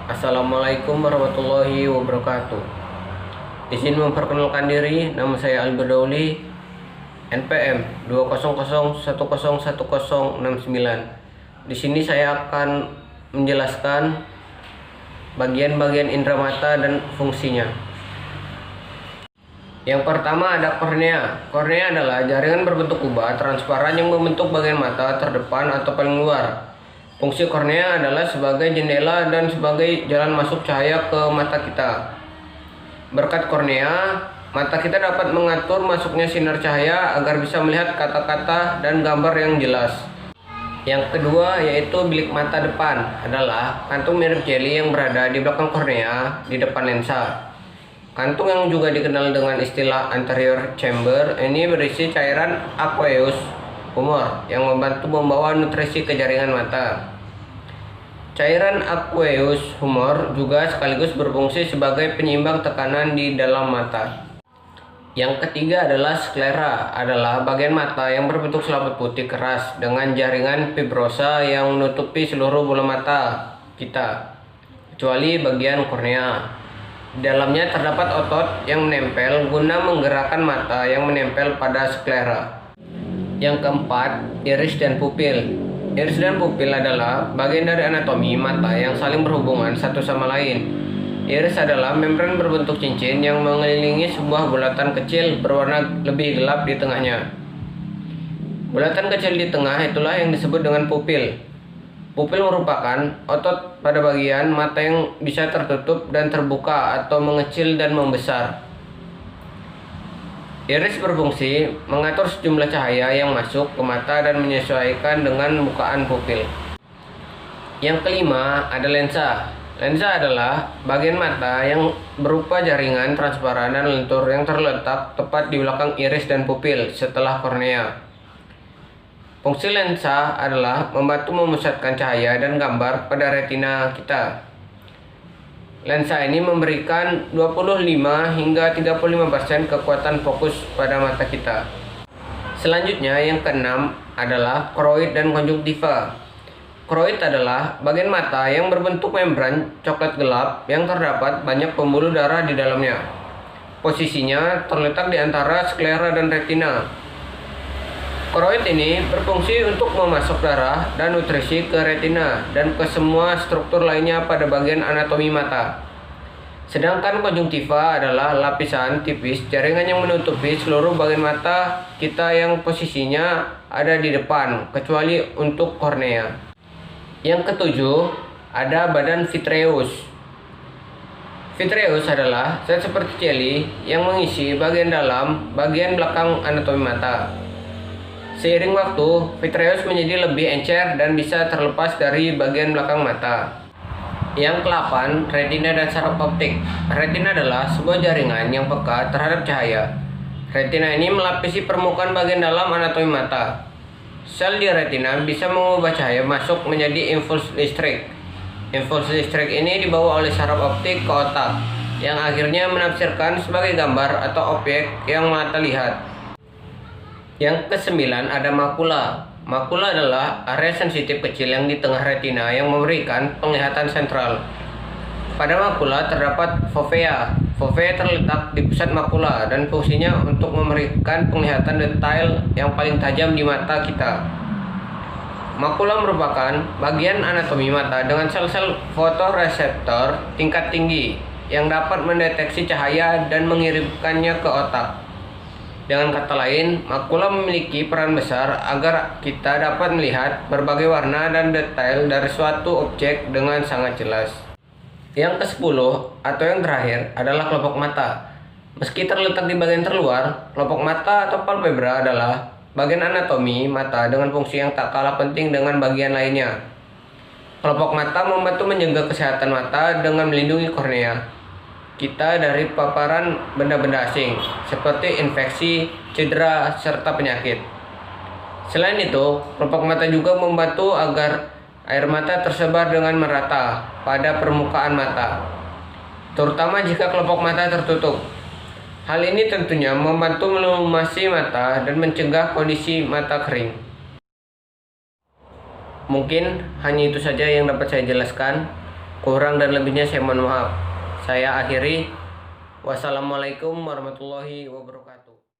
Assalamualaikum warahmatullahi wabarakatuh. Izin memperkenalkan diri, nama saya Alberdauli, NPM 200101069. Di sini saya akan menjelaskan bagian-bagian indera mata dan fungsinya. Yang pertama ada kornea. Kornea adalah jaringan berbentuk kubah transparan yang membentuk bagian mata terdepan atau paling luar. Fungsi kornea adalah sebagai jendela dan sebagai jalan masuk cahaya ke mata kita. Berkat kornea, mata kita dapat mengatur masuknya sinar cahaya agar bisa melihat kata-kata dan gambar yang jelas. Yang kedua yaitu bilik mata depan, adalah kantung mirip jeli yang berada di belakang kornea di depan lensa. Kantung yang juga dikenal dengan istilah anterior chamber ini berisi cairan aqueous humor yang membantu membawa nutrisi ke jaringan mata. Cairan aqueous humor juga sekaligus berfungsi sebagai penyeimbang tekanan di dalam mata. Yang ketiga adalah sklera, adalah bagian mata yang berbentuk selaput putih keras dengan jaringan fibrosa yang menutupi seluruh bola mata kita, kecuali bagian kornea. Di dalamnya terdapat otot yang menempel guna menggerakkan mata yang menempel pada sklera. Yang keempat, iris dan pupil. Iris dan pupil adalah bagian dari anatomi mata yang saling berhubungan satu sama lain. Iris adalah membran berbentuk cincin yang mengelilingi sebuah bulatan kecil berwarna lebih gelap di tengahnya. Bulatan kecil di tengah itulah yang disebut dengan pupil. Pupil merupakan otot pada bagian mata yang bisa tertutup dan terbuka atau mengecil dan membesar. Iris berfungsi mengatur sejumlah cahaya yang masuk ke mata dan menyesuaikan dengan bukaan pupil. Yang kelima ada lensa. Lensa adalah bagian mata yang berupa jaringan transparan dan lentur yang terletak tepat di belakang iris dan pupil setelah kornea. Fungsi lensa adalah membantu memusatkan cahaya dan gambar pada retina kita. Lensa ini memberikan 25 hingga 35% kekuatan fokus pada mata kita. Selanjutnya yang keenam adalah koroid dan konjungtiva. Koroid adalah bagian mata yang berbentuk membran coklat gelap yang terdapat banyak pembuluh darah di dalamnya. Posisinya terletak di antara sklera dan retina. Koroid ini berfungsi untuk memasok darah dan nutrisi ke retina dan ke semua struktur lainnya pada bagian anatomi mata. Sedangkan konjungtiva adalah lapisan tipis jaringan yang menutupi seluruh bagian mata kita yang posisinya ada di depan, kecuali untuk kornea. Yang ketujuh, ada badan vitreous. Vitreous adalah zat seperti jeli yang mengisi bagian dalam, bagian belakang anatomi mata. Seiring waktu, vitreous menjadi lebih encer dan bisa terlepas dari bagian belakang mata. Yang ke-8, retina dan saraf optik. Retina adalah sebuah jaringan yang peka terhadap cahaya. Retina ini melapisi permukaan bagian dalam anatomi mata. Sel di retina bisa mengubah cahaya masuk menjadi impuls listrik. Impuls listrik ini dibawa oleh saraf optik ke otak, yang akhirnya menafsirkan sebagai gambar atau objek yang mata lihat. Yang ke-9 ada makula. Makula adalah area sensitif kecil yang di tengah retina yang memberikan penglihatan sentral. Pada makula terdapat fovea. Fovea terletak di pusat makula dan fungsinya untuk memberikan penglihatan detail yang paling tajam di mata kita. Makula merupakan bagian anatomi mata dengan sel-sel fotoreseptor tingkat tinggi yang dapat mendeteksi cahaya dan mengirimkannya ke otak. Dengan kata lain, makula memiliki peran besar agar kita dapat melihat berbagai warna dan detail dari suatu objek dengan sangat jelas. Yang ke-10 atau yang terakhir adalah kelopak mata. Meski terletak di bagian terluar, kelopak mata atau palpebra adalah bagian anatomi mata dengan fungsi yang tak kalah penting dengan bagian lainnya. Kelopak mata membantu menjaga kesehatan mata dengan melindungi kornea kita dari paparan benda-benda asing seperti infeksi, cedera, serta penyakit. Selain itu, kelopak mata juga membantu agar air mata tersebar dengan merata pada permukaan mata, terutama jika kelopak mata tertutup. Hal ini tentunya membantu melumasi mata dan mencegah kondisi mata kering. Mungkin hanya itu saja yang dapat saya jelaskan. Kurang dan lebihnya saya mohon maaf. Saya akhiri. Wassalamualaikum warahmatullahi wabarakatuh.